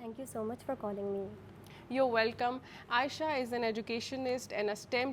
Thank you so much for calling me. You're welcome. Aisha is an educationist and a STEM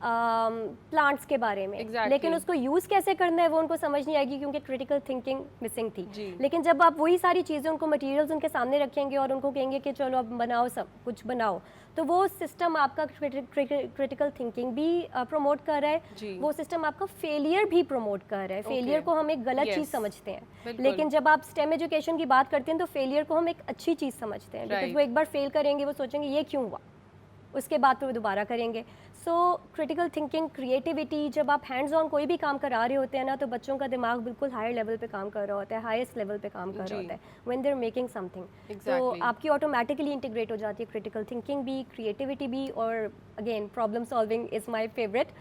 plants کے بارے میں, لیکن اس کو use کیسے کرنا ہے وہ ان کو سمجھ نہیں آئے گی کیونکہ کریٹیکل تھنکنگ مسنگ تھی. لیکن جب آپ وہی ساری چیزیں ان کو مٹیریلز ان کے سامنے رکھیں گے اور ان کو کہیں گے کہ چلو اب بناؤ, سب کچھ بناؤ, تو وہ سسٹم آپ کا کریٹیکل تھنکنگ بھی پروموٹ کر رہا ہے, وہ سسٹم آپ کا فیلئر بھی پروموٹ کر رہا ہے. فیلئر کو ہم ایک غلط چیز سمجھتے ہیں, لیکن جب آپ اسٹیم ایجوکیشن کی بات کرتے ہیں تو فیلئر کو ہم ایک اچھی چیز سمجھتے ہیں, بیکاز وہ ایک بار فیل کریں گے وہ سوچیں گے یہ کیوں ہوا, اس کے بعد پھر وہ دوبارہ کریں گے. سو کریٹیکل تھنکنگ, کریٹیوٹی, جب آپ ہینڈز آن کوئی بھی کام کرا رہے ہوتے ہیں نا تو بچوں کا دماغ بالکل ہائر لیول پہ کام کر رہا ہوتا ہے, ہائیسٹ لیول پہ کام کر رہا ہوتا ہے when they are making something. تو آپ کی آٹومیٹکلی انٹیگریٹ ہو جاتی ہے کریٹیکل تھنکنگ بھی, کریٹیوٹی بھی, اور again problem solving is my favourite.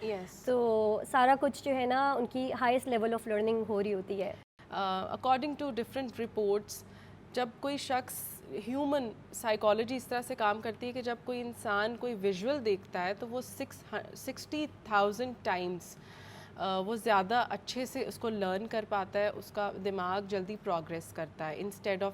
تو سارا کچھ جو ہے نا ان کی ہائیسٹ لیول آف لرننگ ہو رہی ہوتی ہے. اکارڈنگ ٹو ڈفرینٹ رپورٹس, جب کوئی شخص, ہیومن سائیکالوجی اس طرح سے کام کرتی ہے کہ جب کوئی انسان کوئی ویژول دیکھتا ہے تو وہ 60,000 ٹائمز وہ زیادہ اچھے سے اس کو لرن کر پاتا ہے, اس کا دماغ جلدی پروگریس کرتا ہے instead of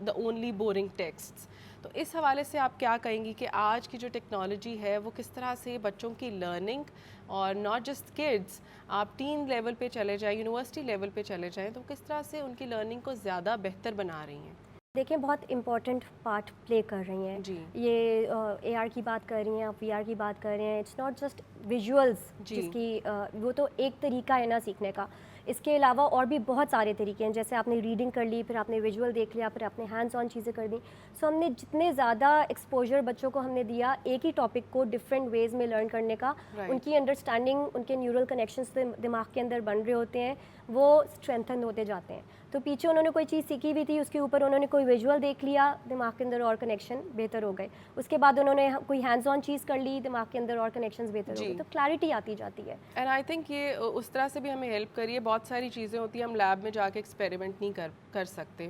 the only boring texts. تو اس حوالے سے آپ کیا کہیں گی کہ آج کی جو ٹیکنالوجی ہے وہ کس طرح سے بچوں کی لرننگ, اور ناٹ جسٹ کڈس, آپ ٹین لیول پہ چلے جائیں, یونیورسٹی لیول پہ چلے جائیں, تو کس طرح سے ان کی لرننگ کو زیادہ بہتر بنا رہی ہیں؟ دیکھیں بہت امپورٹنٹ پارٹ پلے کر رہی ہیں. یہ اے آر کی بات کر رہی ہیں آپ, وی آر کی بات کر رہے ہیں. اٹس ناٹ جسٹ ویژولز جس کی وہ تو ایک طریقہ ہے نا سیکھنے کا, اس کے علاوہ اور بھی بہت سارے طریقے ہیں. جیسے آپ نے ریڈنگ کر لی, پھر آپ نے ویژول دیکھ لیا, پھر آپ نے ہینڈز آن چیزیں کر دیں. سو ہم نے جتنے زیادہ ایکسپوجر بچوں کو ہم نے دیا ایک ہی ٹاپک کو ڈفرینٹ ویز میں لرن کرنے کا, ان کی انڈرسٹینڈنگ, ان کے نیورل کنیکشنز دماغ کے اندر بن رہے ہوتے ہیں, وہ اسٹرینتھن ہوتے جاتے ہیں. تو پیچھے انہوں نے کوئی چیز سیکھی ہوئی تھی, اس کے اوپر انہوں نے کوئی ویژول دیکھ لیا, دماغ کے اندر اور کنیکشن بہتر ہو گئے. اس کے بعد انہوں نے کوئی ہینڈز آن چیز کر لی, دماغ کے اندر اور کنیکشنز بہتر ہو گئے, تو کلیئرٹی آتی جاتی ہے. اینڈ آئی تھنک یہ اس طرح سے بھی ہمیں ہیلپ کری ہے. بہت ساری چیزیں ہوتی ہیں ہم لیب میں جا کے ایکسپیریمنٹ نہیں کر سکتے.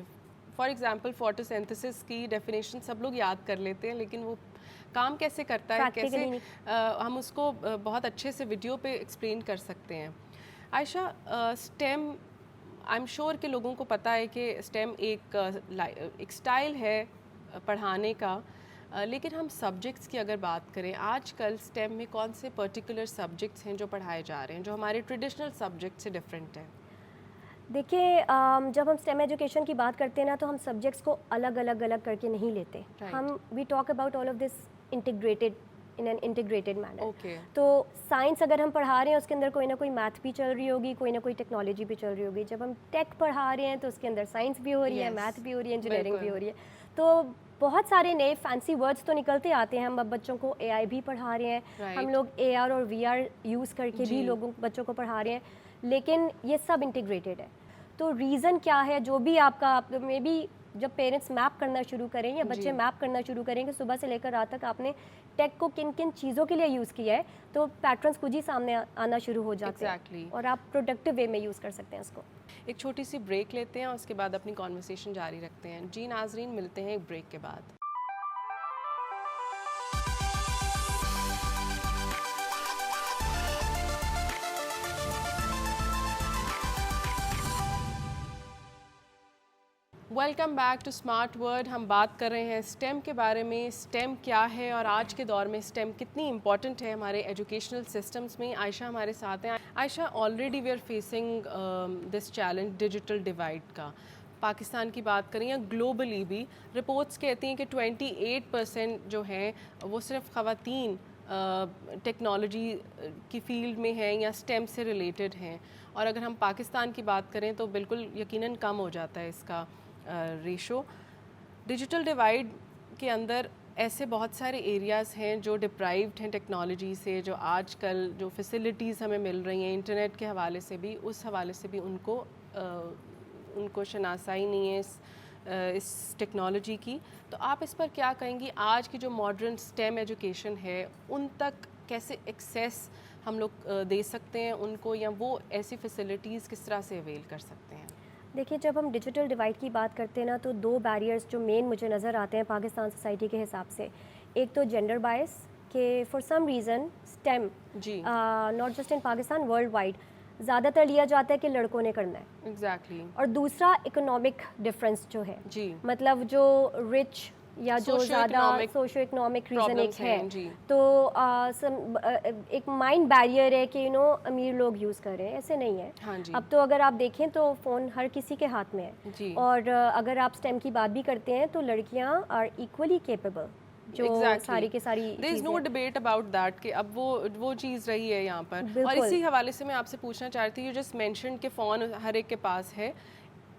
فار ایگزامپل فوٹوسینتھسس کی ڈیفینیشن سب لوگ یاد کر لیتے ہیں, لیکن وہ کام کیسے کرتا ہے, کیسے ہم اس کو بہت اچھے سے ویڈیو پہ ایکسپلین کر سکتے ہیں. عائشہ, اسٹیم, آئی ایم شیور کہ لوگوں کو پتہ ہے کہ اسٹیم ایک اسٹائل ہے پڑھانے کا, لیکن ہم سبجیکٹس کی اگر بات کریں, آج کل اسٹیم میں کون سے پرٹیکولر سبجیکٹس ہیں جو پڑھائے جا رہے ہیں جو ہمارے ٹریڈیشنل سبجیکٹ سے ڈفرینٹ ہیں؟ دیکھیں جب ہم اسٹیم ایجوکیشن کی بات کرتے ہیں نا تو ہم سبجیکٹس کو الگ کر کے نہیں لیتے. ہم we talk about all of this integrated in an integrated manner. تو سائنس اگر ہم پڑھا رہے ہیں اس کے اندر کوئی نہ کوئی میتھ بھی چل رہی ہوگی, کوئی نہ کوئی ٹیکنالوجی بھی چل رہی ہوگی. جب ہم ٹیک پڑھا رہے ہیں تو اس کے اندر سائنس بھی ہو رہی ہے, میتھ بھی ہو رہی ہے, انجینئرنگ بھی ہو رہی ہے. تو بہت سارے نئے فینسی ورڈس تو نکلتے آتے ہیں. ہم اب بچوں کو اے آئی بھی پڑھا رہے ہیں, ہم لوگ اے آر اور وی آر یوز کر کے بھی بچوں کو پڑھا رہے ہیں, لیکن یہ سب انٹیگریٹیڈ ہے. تو ریزن کیا ہے, جو بھی آپ کا, آپ میں بھی جب پیرنٹس میپ کرنا شروع کریں یا بچے میپ کرنا شروع کریں کہ صبح سے لے کر رات تک آپ نے ٹیک کو کن کن چیزوں کے لیے یوز کیا ہے, تو پیٹرنس خود ہی سامنے آنا شروع ہو جاتے ہیں اور آپ پروڈکٹیو وے میں یوز کر سکتے ہیں اس کو. ایک چھوٹی سی بریک لیتے ہیں اور اس کے بعد اپنی کانورسیشن جاری رکھتے ہیں. جی ناظرین, ملتے ہیں ایک بریک کے بعد. Welcome back to smart word. ہم بات کر رہے ہیں اسٹیم کے بارے میں. اسٹیم کیا ہے اور آج کے دور میں اسٹیم کتنی امپورٹنٹ ہے ہمارے ایجوکیشنل سسٹمس میں. عائشہ ہمارے ساتھ ہیں. Ayesha, already we are facing this challenge digital divide کا. پاکستان کی بات کریں یا گلوبلی بھی, رپورٹس کہتی ہیں کہ 28% جو ہیں وہ صرف خواتین ٹیکنالوجی کی فیلڈ میں ہیں یا اسٹیم سے ریلیٹڈ ہیں, اور اگر ہم پاکستان کی بات کریں تو بالکل یقیناً کم ہو جاتا ہے اس کا ریشو. ڈیجیٹل ڈیوائڈ کے اندر ایسے بہت سارے ایریاز ہیں جو ڈپرائیوڈ ہیں ٹیکنالوجی سے, جو آج کل جو فیسلٹیز ہمیں مل رہی ہیں انٹرنیٹ کے حوالے سے بھی, اس حوالے سے بھی ان کو شناسائی نہیں ہے اس ٹیکنالوجی کی. تو آپ اس پر کیا کہیں گی؟ آج کی جو ماڈرن اسٹیم ایجوکیشن ہے ان تک کیسے ایکسیس ہم لوگ دے سکتے ہیں ان کو, یا وہ ایسی فیسلٹیز کس طرح سے اویل کر سکتے ہیں؟ دیکھیے, جب ہم ڈیجیٹل ڈیوائڈ کی بات کرتے ہیں نا تو 2 بیریئرز جو مین مجھے نظر آتے ہیں پاکستان سوسائٹی کے حساب سے. ایک تو جینڈر بائس کہ for some reason STEM not just in Pakistan, worldwide زیادہ تر لیا جاتا ہے کہ لڑکوں نے کرنا ہے. ایگزیکٹلی. اور دوسرا اکنامک ڈفرینس جو ہے, مطلب جو رچ یا جو زیادہ سوشو اکنامک ریزن ایک ہے تو ایک مائنڈ بیریئر ہے کہ امیر لوگ یوز کر رہے ہیں، ایسے نہیں ہے. اب تو اگر آپ دیکھیں تو فون ہر کسی کے ہاتھ میں ہے، اور اگر آپ اسٹیم کی بات بھی کرتے ہیں تو لڑکیاں آر ایکولی کیپیبل. جو ساری کی ساری there is no debate about that کہ اب وہ چیز رہی ہے یہاں پر. اور اسی حوالے سے میں آپ سے پوچھنا چاہتی ہوں، you just mentioned کہ فون ہر ایک کے پاس ہے،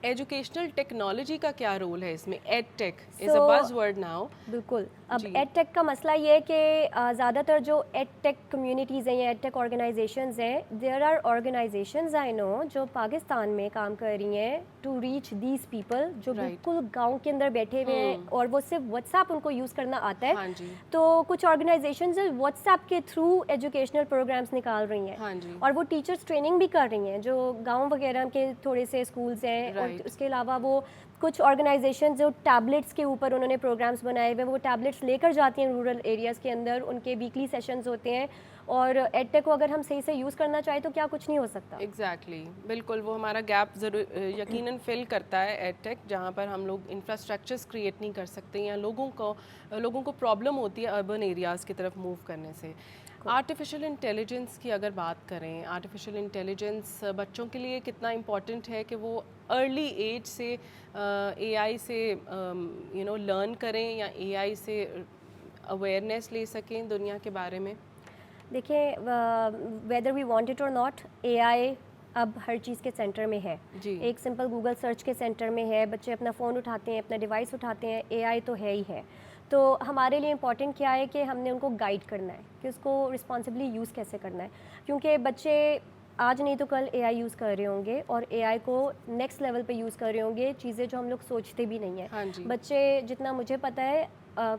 ایجوکیشنل ٹیکنالوجی کا کیا رول ہے اس میں؟ ایڈ ٹیک از اے بز ورڈ ناؤ. بالکل. اب ایڈ ٹیک کا مسئلہ یہ ہے کہ زیادہ تر جو ایڈ ٹیک کمیونٹیز ہیں یا ایڈ ٹیک آرگنائزیشنز ہیں، دیر آر آرگنائزیشنز آئی نو جو پاکستان میں کام کر رہی ہیں ٹو ریچ دیز پیپل جو بالکل گاؤں کے اندر بیٹھے ہوئے ہیں، اور وہ صرف واٹس ایپ ان کو یوز کرنا آتا ہے. تو کچھ آرگنائزیشنز واٹس ایپ کے تھرو ایجوکیشنل پروگرامس نکال رہی ہیں، اور وہ ٹیچرس ٹریننگ بھی کر رہی ہیں جو گاؤں وغیرہ کے تھوڑے سے اسکولز ہیں. اور اس کے علاوہ وہ کچھ آرگنائزیشن جو ٹیبلٹس کے اوپر انہوں نے پروگرامس بنائے ہوئے، وہ ٹیبلٹس لے کر جاتی ہیں رورل ایریاز کے اندر، ان کے ویکلی سیشنز ہوتے ہیں. اور ایڈ ٹیک کو اگر ہم صحیح سے یوز کرنا چاہیں تو کیا کچھ نہیں ہو سکتا. ایگزیکٹلی، بالکل. وہ ہمارا گیپ ضرور یقیناً فل کرتا ہے ایڈ ٹیک، جہاں پر ہم لوگ انفراسٹرکچرس کریٹ نہیں کر سکتے یا لوگوں کو پرابلم ہوتی ہے اربن ایریاز کی طرف موو کرنے سے. آرٹیفیشیل انٹیلیجنس کی اگر بات کریں، آرٹیفیشیل انٹیلیجنس بچوں کے لیے کتنا امپورٹنٹ ہے کہ وہ ارلی ایج سے اے آئی سے لرن کریں یا اے آئی سے اویئرنیس لے سکیں دنیا کے بارے میں؟ دیکھیں، ویدر وی وانٹ اٹ اور ناٹ، اے آئی اب ہر چیز کے سینٹر میں ہے. ایک سمپل گوگل سرچ کے سینٹر میں ہے. بچے اپنا فون اٹھاتے ہیں، اپنا ڈیوائس اٹھاتے ہیں، اے آئی تو ہے ہی ہے. تو ہمارے لیے امپورٹنٹ کیا ہے کہ ہم نے ان کو گائیڈ کرنا ہے کہ اس کو رسپانسبلی یوز کیسے کرنا ہے. کیونکہ بچے آج نہیں تو کل اے آئی یوز کر رہے ہوں گے، اور اے آئی کو نیکسٹ لیول پہ یوز کر رہے ہوں گے، چیزیں جو ہم لوگ سوچتے بھی نہیں ہیں. بچے جتنا مجھے پتہ ہے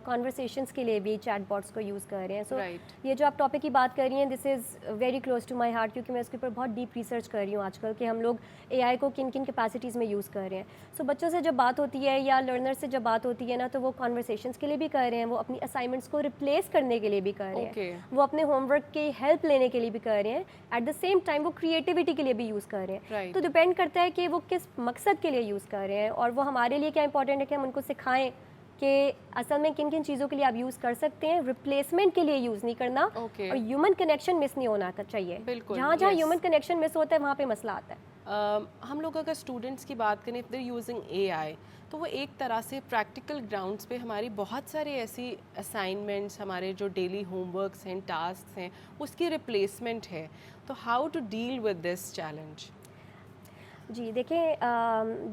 کانورسیشنس کے لیے بھی چیٹ باٹس کو یوز کر رہے ہیں. سو یہ جو آپ ٹاپک کی بات کر رہی ہیں، this is very close to my heart, کیونکہ میں اس کے اوپر بہت ڈیپ ریسرچ کر رہی ہوں آج کل کہ ہم لوگ اے آئی کو کن کن کیپیسٹیز میں یوز کر رہے ہیں. سو بچوں سے جب بات ہوتی ہے یا لرنر سے جب بات ہوتی ہے نا، تو وہ کانورسیشنس کے لیے بھی کر رہے ہیں، وہ اپنی اسائنمنٹس کو ریپلیس کرنے کے لیے بھی کر رہے ہیں، وہ اپنے ہوم ورک کی ہیلپ لینے کے لیے بھی کر رہے ہیں. ایٹ دا سیم ٹائم وہ کریٹیوٹی کے لیے بھی یوز کر رہے ہیں. تو ڈپینڈ کرتا ہے کہ وہ کس مقصد کے لیے یوز کر رہے ہیں، اور وہ ہمارے لیے کیا امپورٹنٹ ہے کہ ہم ان کو سکھائیں کہ اصل میں کن کن چیزوں کے لیے آپ یوز کر سکتے ہیں. ریپلیسمنٹ کے لیے یوز نہیں کرنا، اور ہیومن کنیکشن مس نہیں ہونا چاہیے. جہاں جہاں ہیومن کنیکشن مس ہوتا ہے وہاں پہ مسئلہ آتا ہے. ہم لوگ اگر اسٹوڈنٹس کی بات کریں، اف دے یوزنگ اے آئی، تو وہ ایک طرح سے پریکٹیکل گراؤنڈس پہ ہماری بہت سارے ایسی اسائنمنٹس، ہمارے جو ڈیلی ہوم ورکس ہیں، ٹاسکس ہیں، اس کی ریپلیسمنٹ ہے. تو how to deal with this challenge? جی دیکھیں،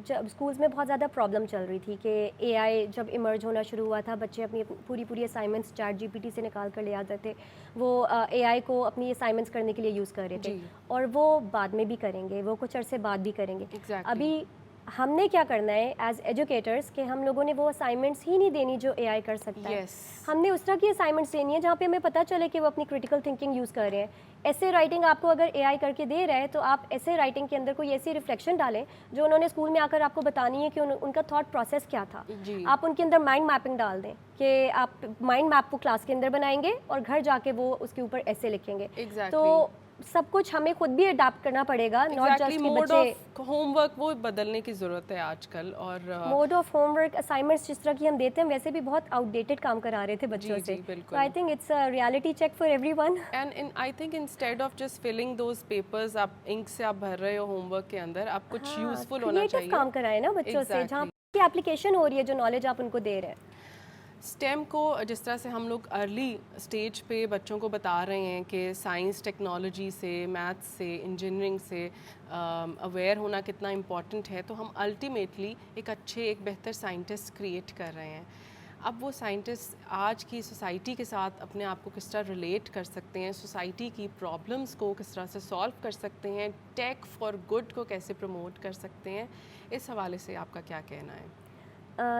جب اسکولس میں بہت زیادہ پرابلم چل رہی تھی کہ اے آئی جب ایمرج ہونا شروع ہوا تھا، بچے اپنی پوری assignments ChatGPT سے نکال کر لے آتے تھے. وہ اے آئی کو اپنی اسائنمنٹس کرنے کے لیے یوز کر رہے تھے، اور وہ بعد میں بھی کریں گے، وہ کچھ عرصے بعد بھی کریں گے. ابھی ہم نے کیا کرنا ہے ایز ایجوکیٹرس کہ ہم لوگوں نے وہ اسائنمنٹس ہی نہیں دینی جو اے آئی کر سکتا ہے. ہم نے اس طرح کی اسائنمنٹس دینی ہے جہاں پہ ہمیں پتہ چلے کہ وہ اپنی کریٹیکل تھنکنگ یوز کر رہے ہیں. ایسے رائٹنگ آپ کو اگر اے آئی کر کے دے رہا ہے تو آپ ایسے رائٹنگ کے اندر کوئی ایسی ریفلیکشن ڈالیں جو انہوں نے اسکول میں آ کر آپ کو بتانی ہے کہ ان کا تھاٹ پروسیس کیا تھا. آپ ان کے اندر مائنڈ میپنگ ڈال دیں کہ آپ مائنڈ میپ کو کلاس کے اندر بنائیں گے اور گھر جا کے وہ اس کے اوپر ایسے لکھیں گے. تو سب کچھ ہمیں خود بھی اڈاپٹ کرنا پڑے گا، ناٹ جسٹ کہ بچے ہوم ورک وہ بدلنے کی ضرورت ہے آج کل. اور mode of homework assignments جس طرح کی ہم دیتے ہیں ویسے بھی بہت آؤٹ ڈیٹڈ کام کرا رہے تھے بچوں سے. So I think it's a reality check for everyone. And I think instead of just filling those papers آپ انک سے آپ بھر رہے ہو ہوم ورک کے اندر، آپ کچھ یوزفل ہونا چاہیے. کریٹو کام کرائیں نا بچوں سے، جہاں کی اپلیکیشن ہو رہی ہے جو نالج آپ ان کو دے رہے ہیں. اسٹیم کو جس طرح سے ہم لوگ ارلی اسٹیج پہ بچوں کو بتا رہے ہیں کہ سائنس، ٹیکنالوجی سے، میتھس سے، انجینئرنگ سے اویئر ہونا کتنا امپورٹنٹ ہے، تو ہم الٹیمیٹلی ایک بہتر سائنٹسٹ کریٹ کر رہے ہیں. اب وہ سائنٹسٹ آج کی سوسائٹی کے ساتھ اپنے آپ کو کس طرح ریلیٹ کر سکتے ہیں، سوسائٹی کی پرابلمس کو کس طرح سے سالو کر سکتے ہیں، ٹیک فار گڈ کو کیسے پروموٹ کر سکتے ہیں، اس حوالے سے آپ کا کیا کہنا ہے؟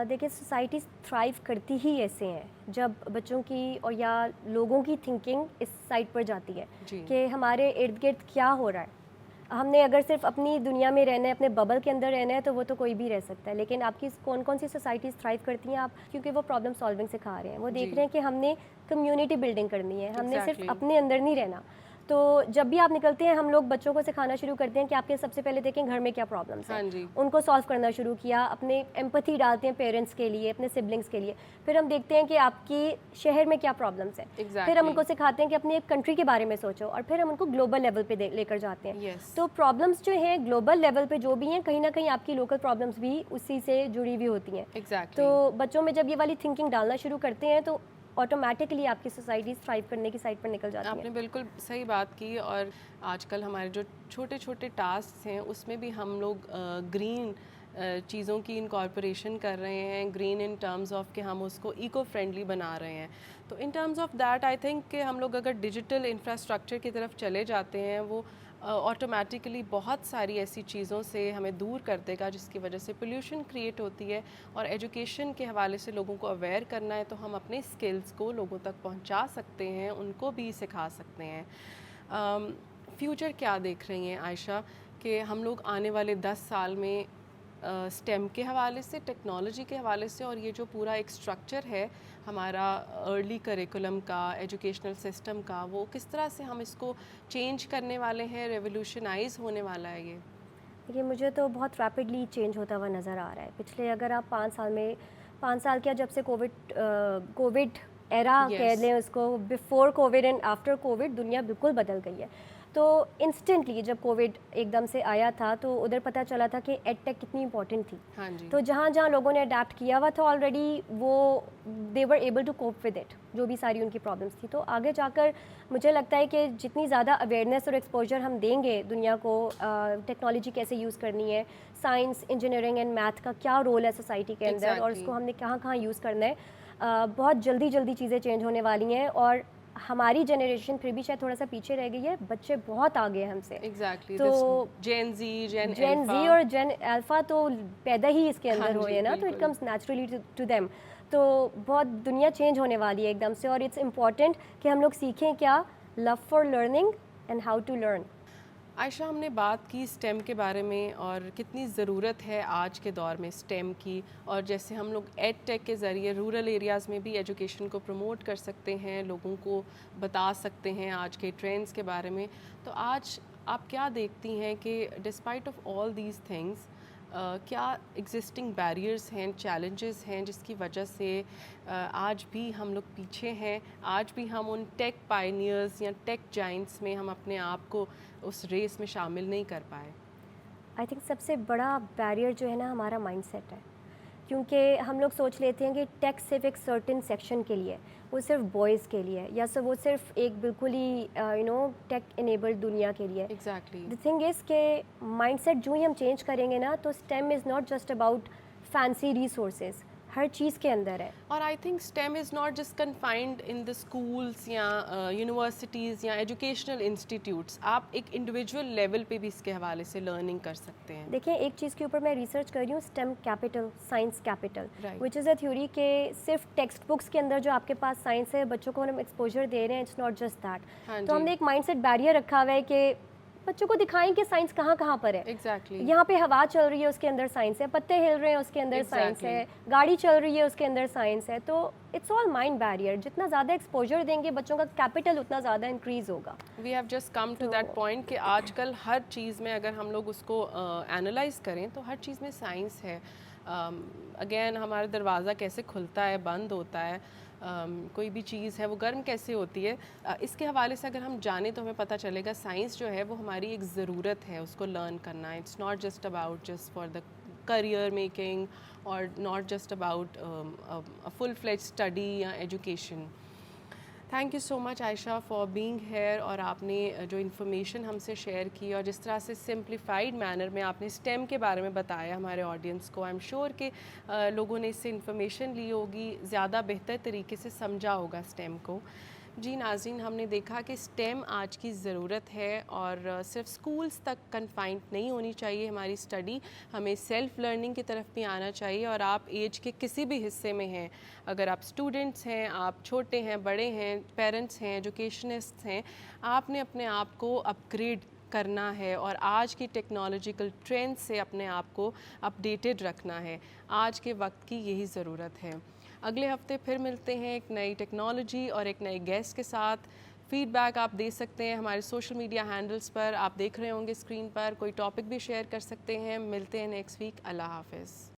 دیکھیں، سوسائٹی تھرائیو کرتی ہی ایسے ہیں جب بچوں کی اور یا لوگوں کی تھنکنگ اس سائڈ پر جاتی ہے کہ ہمارے ارد گرد کیا ہو رہا ہے. ہم نے اگر صرف اپنی دنیا میں رہنا ہے، اپنے ببل کے اندر رہنا ہے، تو وہ تو کوئی بھی رہ سکتا ہے. لیکن آپ کی کون سی سوسائٹیز تھرائیو کرتی ہیں آپ؟ کیونکہ وہ پرابلم سالونگ سکھا رہے ہیں. وہ دیکھ رہے ہیں کہ ہم نے کمیونٹی بلڈنگ کرنی ہے، ہم نے صرف اپنے اندر نہیں رہنا. تو جب بھی آپ نکلتے ہیں ہم لوگ بچوں کو سکھانا شروع کرتے ہیں کہ آپ کے سب سے پہلے دیکھیں گھر میں کیا پرابلمس ہیں, ہاں جی, ان کو سالو کرنا شروع کیا, اپنے ایمپتھی ڈالتے ہیں پیرنٹس کے لیے, اپنے سبلنگس کے لیے. پھر ہم دیکھتے ہیں کہ آپ کی شہر میں کیا پرابلمس ہیں, پھر ہم ان کو سکھاتے ہیں کہ اپنی ایک کنٹری کے بارے میں سوچو, اور پھر ہم ان کو گلوبل لیول پہ لے کر جاتے ہیں. تو پرابلمس جو ہیں گلوبل لیول پہ جو بھی ہیں کہیں نہ کہیں آپ کی لوکل پرابلمس بھی اسی سے جڑی ہوئی ہوتی ہیں. تو بچوں میں جب یہ والی تھنکنگ ڈالنا شروع کرتے ہیں تو آٹومیٹکلی آپ کی سوسائٹیز تھرائیو کرنے کی سائڈ پر نکل جاتی ہیں. آپ نے بالکل صحیح بات کی. اور آج کل ہمارے جو چھوٹے چھوٹے ٹاسکس ہیں اس میں بھی ہم لوگ گرین چیزوں کی انکارپوریشن کر رہے ہیں, گرین ان ٹرمز آف کہ ہم اس کو ایکو فرینڈلی بنا رہے ہیں. تو in terms of that I think کہ ہم لوگ اگر ڈیجیٹل انفراسٹرکچر کی طرف چلے جاتے ہیں وہ آٹومیٹکلی بہت ساری ایسی چیزوں سے ہمیں دور کر دے گا جس کی وجہ سے پولیوشن کریٹ ہوتی ہے. اور ایجوکیشن کے حوالے سے لوگوں کو اویئر کرنا ہے تو ہم اپنے اسکلس کو لوگوں تک پہنچا سکتے ہیں, ان کو بھی سکھا سکتے ہیں. فیوچر کیا دیکھ رہی ہیں عائشہ کہ ہم لوگ آنے والے 10 سال میں اسٹیم کے حوالے سے, ٹیکنالوجی کے حوالے سے, اور یہ جو پورا ایک اسٹرکچر ہے ہمارا ارلی کریکولم کا, ایجوکیشنل سسٹم کا, وہ کس طرح سے ہم اس کو چینج کرنے والے ہیں, ریولیوشنائز ہونے والا ہے یہ؟ یہ مجھے تو بہت ریپڈلی چینج ہوتا ہوا نظر آ رہا ہے. پچھلے اگر آپ 5 سال کیا, جب سے کووڈ ایرا کہہ لیں اس کو, before Covid and after Covid دنیا بالکل بدل گئی ہے. تو انسٹنٹلی جب کووڈ ایک دم سے آیا تھا تو ادھر پتہ چلا تھا کہ ایڈ ٹیک کتنی امپورٹنٹ تھی. تو جہاں جہاں لوگوں نے اڈیپٹ کیا ہوا تھا آلریڈی, وہ they were able to cope with it, جو بھی ساری ان کی پرابلمس تھی. تو آگے جا کر مجھے لگتا ہے کہ جتنی زیادہ اویئرنیس اور ایکسپوجر ہم دیں گے دنیا کو, ٹیکنالوجی کیسے یوز کرنی ہے, سائنس, انجینئرنگ اینڈ میتھ کا کیا رول ہے سوسائٹی کے اندر, اور اس کو ہم نے کہاں کہاں یوز کرنا ہے, بہت جلدی چیزیں چینج ہونے والی ہیں. اور ہماری جنریشن پھر بھی شاید تھوڑا سا پیچھے رہ گئی ہے, بچے بہت آگے ہیں ہم سے. تو جین زی اور جین الفا تو پیدا ہی اس کے اندر ہوئے ہیں نا, تو it comes naturally to them. تو بہت دنیا چینج ہونے والی ہے ایک دم سے, اور اٹس امپورٹنٹ کہ ہم لوگ سیکھیں کیا, love for learning and how to learn. Ayesha, ہم نے بات کی اسٹیم کے بارے میں اور کتنی ضرورت ہے آج کے دور میں اسٹیم کی, اور جیسے ہم لوگ ایڈ ٹیک کے ذریعے رورل ایریاز میں بھی ایجوکیشن کو پروموٹ کر سکتے ہیں, لوگوں کو بتا سکتے ہیں آج کے ٹرینڈز کے بارے میں. تو آج آپ کیا دیکھتی ہیں کہ despite of all these things کیا ایگزسٹنگ بیریئرز ہیں, چیلنجز ہیں جس کی وجہ سے آج بھی ہم لوگ پیچھے ہیں, آج بھی ہم ان ٹیک پائنیئرز یا ٹیک جائنٹس میں ہم اپنے آپ کو اس ریس میں شامل نہیں کر پائے؟ آئی تھنک سب سے بڑا بیریئر جو ہے نا ہمارا مائنڈ سیٹ ہے, کیونکہ ہم لوگ سوچ لیتے ہیں کہ ٹیک صرف ایک سرٹن سیکشن کے لیے, وہ صرف بوائز کے لیے, یا وہ صرف ایک بالکل ہی ٹیک انیبلڈ دنیا کے لیے. دی تھنگ از کہ مائنڈ سیٹ جو ہی ہم چینج کریں گے نا, تو STEM is not just about fancy resources, ہر چیز کے اندر ہے. اور I think STEM is not just confined in the schools یا یونیورسٹیز یا ایجوکیشنل انسٹیٹیوٹس, آپ ایک انڈیویجول لیول پہ بھی اس کے حوالے سے لرننگ کر سکتے ہیں. دیکھیں ایک چیز کے اوپر میں ریسرچ کر رہی ہوں, STEM capital, science capital, which is a theory کہ صرف ٹیکسٹ بکس کے اندر جو آپ کے پاس سائنس ہے بچوں کو ہم ایکسپوجر دے رہے ہیں, اٹس ناٹ جسٹ دیٹ. تو ہم نے ایک مائنڈ سیٹ بیریئر رکھا ہوا ہے کہ بچوں کو دکھائیں کہ سائنس کہاں کہاں پر ہے. یہاں پہ ہوا چل رہی ہے اس کے اندر سائنس ہے, پتے ہل رہے ہیں اس کے اندر سائنس ہے, گاڑی چل رہی ہے اس کے اندر سائنس ہے. تو اٹس آل مائنڈ بیریئر, جتنا زیادہ ایکسپوجر دیں گے بچوں کا کیپٹل اتنا زیادہ انکریز ہوگا. We have just come to that point کہ آج کل ہر چیز میں اگر ہم لوگ اس کو اینالائز کریں تو ہر چیز میں سائنس ہے. اگین ہمارا دروازہ کیسے کھلتا ہے, بند ہوتا ہے, کوئی بھی چیز ہے وہ گرم کیسے ہوتی ہے, اس کے حوالے سے اگر ہم جانیں تو ہمیں پتہ چلے گا سائنس جو ہے وہ ہماری ایک ضرورت ہے, اس کو لرن کرنا. It's not just about just for the career making اور not just about full fledge study یا education. Thank you so much Ayesha for being here, اور آپ نے جو انفارمیشن ہم سے شیئر کی اور جس طرح سے سمپلیفائڈ مینر میں آپ نے اسٹیم کے بارے میں بتایا ہمارے آڈینس کو, آئی ایم شیور کہ لوگوں نے اس سے انفارمیشن لی ہوگی, زیادہ بہتر طریقے سے سمجھا ہوگا اسٹیم کو. جی ناظرین, ہم نے دیکھا کہ اسٹیم آج کی ضرورت ہے اور صرف اسکولس تک کنفائنڈ نہیں ہونی چاہیے ہماری اسٹڈی, ہمیں سیلف لرننگ کی طرف بھی آنا چاہیے. اور آپ ایج کے کسی بھی حصے میں ہیں, اگر آپ اسٹوڈنٹس ہیں, آپ چھوٹے ہیں, بڑے ہیں, پیرنٹس ہیں, ایجوکیشنسٹ ہیں, آپ نے اپنے آپ کو اپ گریڈ کرنا ہے اور آج کی ٹیکنالوجیکل ٹرینڈ سے اپنے آپ کو اپ ڈیٹڈ رکھنا ہے. آج کے وقت کی یہی ضرورت ہے. اگلے ہفتے پھر ملتے ہیں ایک نئی ٹیکنالوجی اور ایک نئے گیسٹ کے ساتھ. فیڈ بیک آپ دے سکتے ہیں ہمارے سوشل میڈیا ہینڈلز پر, آپ دیکھ رہے ہوں گے اسکرین پر, کوئی ٹاپک بھی شیئر کر سکتے ہیں. ملتے ہیں نیکسٹ ویک. اللہ حافظ.